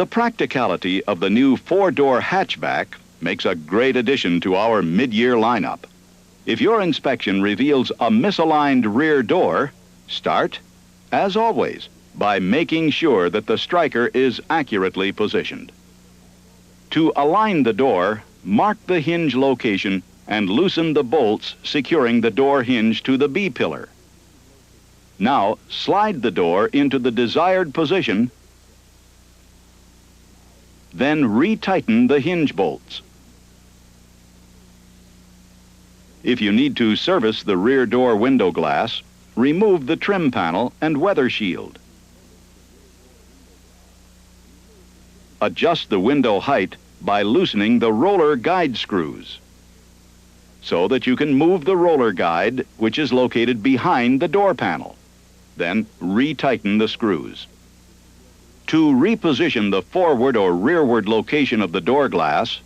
The practicality of the new 4-door hatchback makes a great addition to our mid-year lineup. If your inspection reveals a misaligned rear door, start, as always, by making sure that the striker is accurately positioned. To align the door, mark the hinge location and loosen the bolts securing the door hinge to the B-pillar. Now, slide the door into the desired position, then retighten the hinge bolts. If you need to service the rear door window glass, remove the trim panel and weather shield. Adjust the window height by loosening the roller guide screws so that you can move the roller guide, which is located behind the door panel. Then retighten the screws. To reposition the forward or rearward location of the door glass,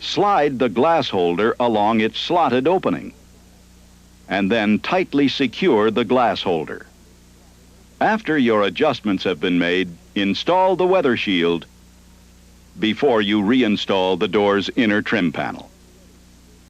slide the glass holder along its slotted opening, and then tightly secure the glass holder. After your adjustments have been made, install the weather shield before you reinstall the door's inner trim panel.